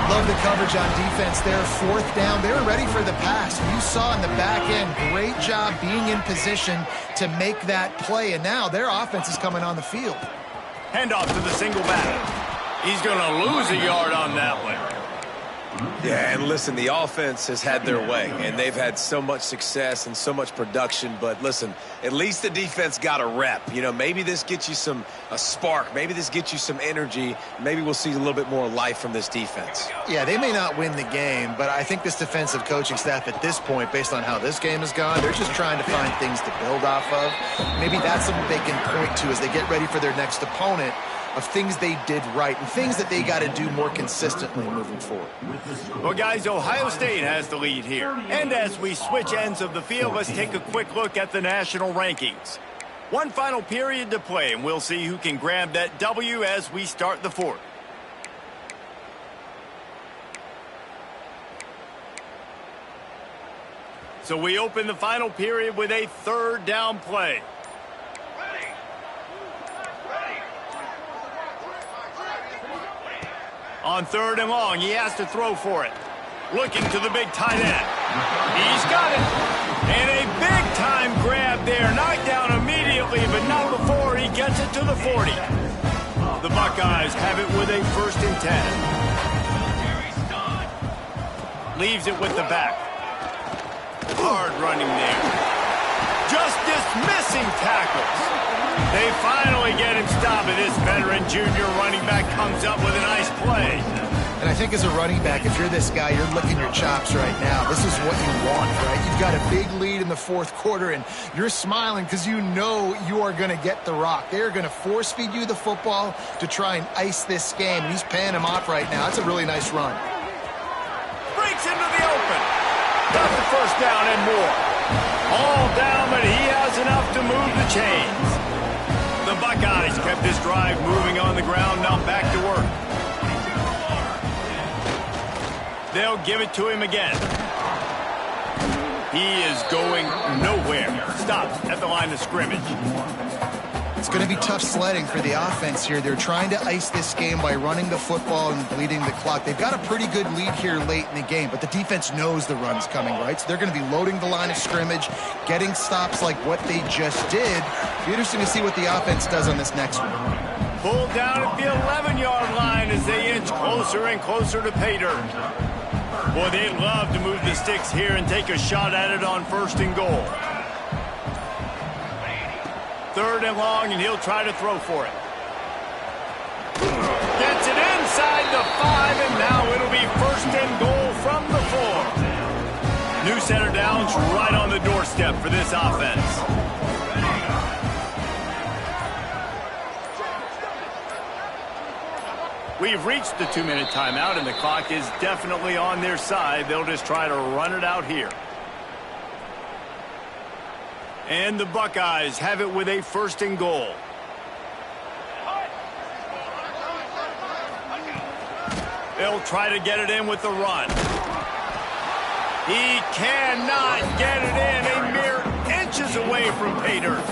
S2: Love the coverage on defense there. 4th down. They were ready for the pass. You saw in the back end, great job being in position to make that play. And now their offense is coming on the field.
S1: Handoff to the single back. He's going to lose a yard on that one.
S3: Yeah, and listen, the offense has had their way, and they've had so much success and so much production. But listen, at least the defense got a rep. You know, maybe this gets you a spark. Maybe this gets you some energy. Maybe we'll see a little bit more life from this defense.
S2: Yeah, they may not win the game, but I think this defensive coaching staff at this point, based on how this game has gone, they're just trying to find things to build off of. Maybe that's something they can point to as they get ready for their next opponent, of things they did right and things that they got to do more consistently moving forward.
S1: Well, guys, Ohio State has the lead here. And as we switch ends of the field, let's take a quick look at the national rankings. One final period to play, and we'll see who can grab that W as we start the fourth. So we open the final period with a third down play. On third and long, he has to throw for it. Looking to the big tight end. He's got it. And a big-time grab there. Knocked down immediately, but not before he gets it to the 40. The Buckeyes have it with a 1st and 10. Leaves it with the back. Hard running there. Just dismissing tackles. They finally get him stopped, and this veteran junior running back comes up with a nice play.
S2: And I think as a running back, if you're this guy, you're licking your chops right now. This is what you want, right? You've got a big lead in the fourth quarter, and you're smiling because you know you are going to get the rock. They're going to force-feed you the football to try and ice this game, and he's paying him off right now. That's a really nice run.
S1: Breaks into the open. Got the first down and more. All down, but he has enough to move the chains. The Buckeyes kept this drive moving on the ground, now back to work. They'll give it to him again. He is going nowhere. Stops at the line of scrimmage.
S2: It's going to be tough sledding for the offense here. They're trying to ice this game by running the football and bleeding the clock. They've got a pretty good lead here late in the game, but the defense knows the run's coming, right? So they're going to be loading the line of scrimmage, getting stops like what they just did. It'll be interesting to see what the offense does on this next one.
S1: Pulled down at the 11-yard line as they inch closer and closer to pay dirt. Boy, they'd love to move the sticks here and take a shot at it on 1st and goal. 3rd and long, and he'll try to throw for it. Gets it inside the 5, and now it'll be 1st and goal from the 4. New center downs right on the doorstep for this offense. We've reached the 2-minute timeout, and the clock is definitely on their side. They'll just try to run it out here. And the Buckeyes have it with a 1st and goal. They'll try to get it in with the run. He cannot get it in. A mere inches away from pay dirt.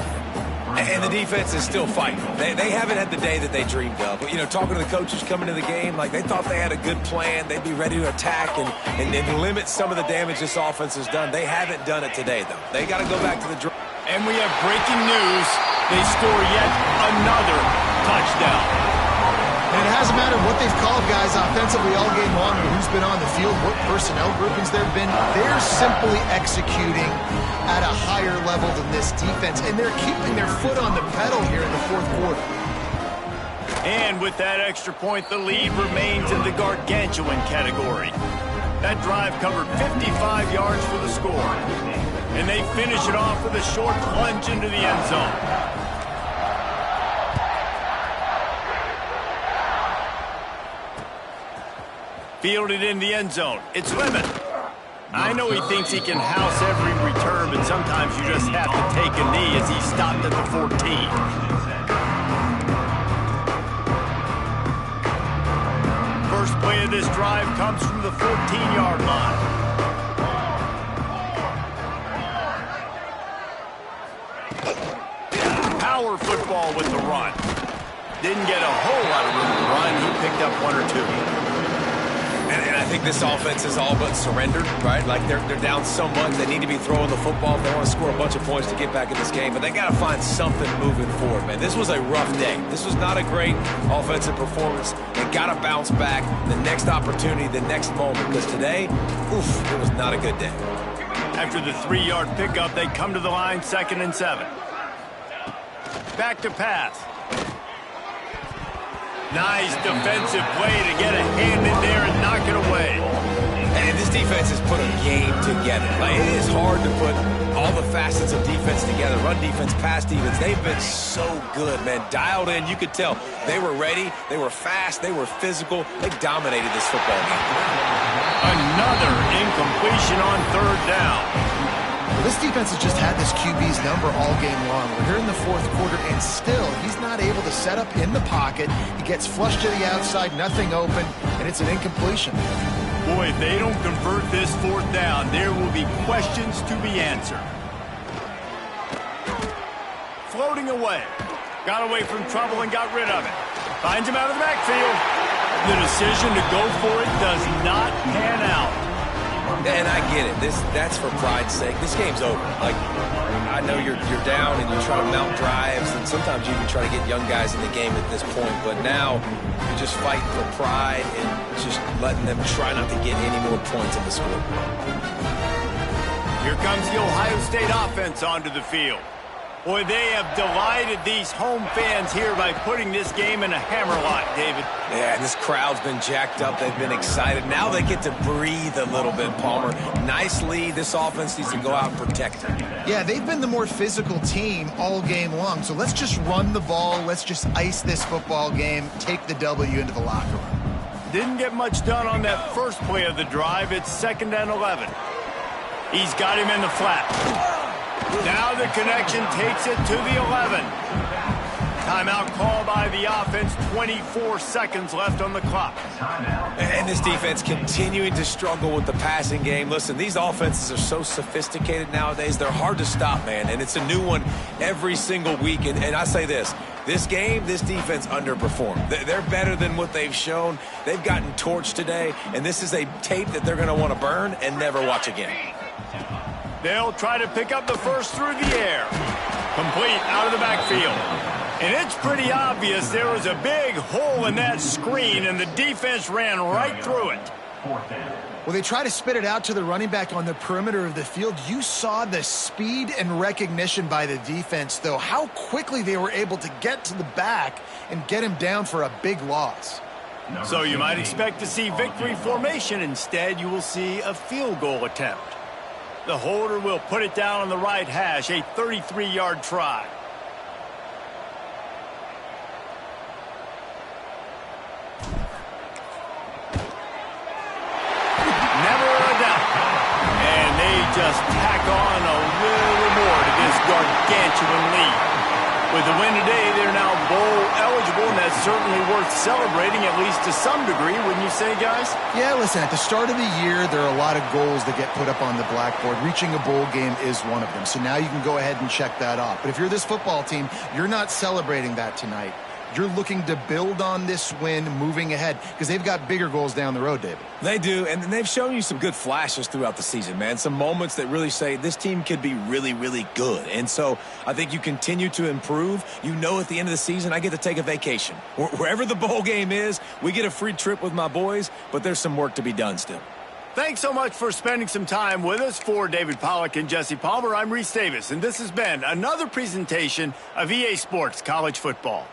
S3: And the defense is still fighting. They haven't had the day that they dreamed of. But, you know, talking to the coaches coming to the game, like they thought they had a good plan. They'd be ready to attack and limit some of the damage this offense has done. They haven't done it today, though. They got to go back to the drive.
S1: And we have breaking news. They score yet another touchdown.
S2: And it hasn't mattered what they've called, guys, offensively all game long, or who's been on the field, what personnel groupings there have been. They're simply executing at a higher level than this defense, and they're keeping their foot on the pedal here in the fourth quarter.
S1: And with that extra point, the lead remains in the gargantuan category. That drive covered 55 yards for the score. And they finish it off with a short plunge into the end zone. Fielded in the end zone. It's Lemon. I know he thinks he can house every return, but sometimes you just have to take a knee as he stopped at the 14. First play of this drive comes from the 14-yard line. Power football with the run. Didn't get a whole lot of room to run. He picked up 1 or 2.
S3: And I think this offense is all but surrendered, right? Like they're down so much, they need to be throwing the football if they want to score a bunch of points to get back in this game. But they got to find something moving forward, man. This was a rough day. This was not a great offensive performance. They got to bounce back the next opportunity, the next moment. Because today, oof, it was not a good day.
S1: After the 3-yard pickup, they come to the line, 2nd and 7. Back to pass. Nice defensive play to get a hand in there and knock it away.
S3: And this defense has put a game together. Like, it is hard to put all the facets of defense together. Run defense, pass defense. They've been so good, man. Dialed in. You could tell they were ready. They were fast. They were physical. They dominated this football game.
S1: Another incompletion on 3rd down.
S2: Well, this defense has just had this QB's number all game long. We're here in the 4th quarter, and still, he's not able to set up in the pocket. He gets flushed to the outside, nothing open, and it's an incompletion.
S1: Boy, if they don't convert this 4th down, there will be questions to be answered. Floating away. Got away from trouble and got rid of it. Finds him out of the backfield. The decision to go for it does not pan out.
S3: And I get it. That's for pride's sake. This game's over. Like, I know you're down and you try to mount drives, and sometimes you even try to get young guys in the game at this point. But now you're just fighting for pride and just letting them try not to get any more points in the scoreboard.
S1: Here comes the Ohio State offense onto the field. Boy, they have delighted these home fans here by putting this game in a hammerlock, David.
S3: Yeah, and this crowd's been jacked up. They've been excited. Now they get to breathe a little bit, Palmer. Nice lead. This offense needs to go out and protect it.
S2: Yeah, they've been the more physical team all game long. So let's just run the ball. Let's just ice this football game, take the W into the locker room.
S1: Didn't get much done on that first play of the drive. It's 2nd and 11. He's got him in the flat. Now the connection takes it to the 11. Timeout call by the offense. 24 seconds left on the clock.
S3: And this defense continuing to struggle with the passing game. Listen, these offenses are so sophisticated nowadays. They're hard to stop, man. And it's a new one every single week. And I say this game, this defense underperformed. They're better than what they've shown. They've gotten torched today. And this is a tape that they're going to want to burn and never watch again.
S1: They'll try to pick up the first through the air. Complete out of the backfield. And it's pretty obvious there was a big hole in that screen, and the defense ran right through it.
S2: Well, they try to spit it out to the running back on the perimeter of the field. You saw the speed and recognition by the defense, though, how quickly they were able to get to the back and get him down for a big loss.
S1: So you might expect to see victory formation. Instead, you will see a field goal attempt. The holder will put it down on the right hash, a 33-yard try. Never a doubt. And they just tack on a little more to this gargantuan lead. With the win today, they're now bowl eligible, and that's certainly worth celebrating, at least to some degree, wouldn't you say, guys?
S2: Yeah, listen, at the start of the year, there are a lot of goals that get put up on the blackboard. Reaching a bowl game is one of them. So now you can go ahead and check that off. But if you're this football team, you're not celebrating that tonight. You're looking to build on this win moving ahead because they've got bigger goals down the road, David.
S3: They do, and they've shown you some good flashes throughout the season, man. Some moments that really say this team could be really, really good. And so I think you continue to improve. You know at the end of the season, I get to take a vacation. Wherever the bowl game is, we get a free trip with my boys, but there's some work to be done still.
S1: Thanks so much for spending some time with us. For David Pollack and Jesse Palmer, I'm Reese Davis, and this has been another presentation of EA Sports College Football.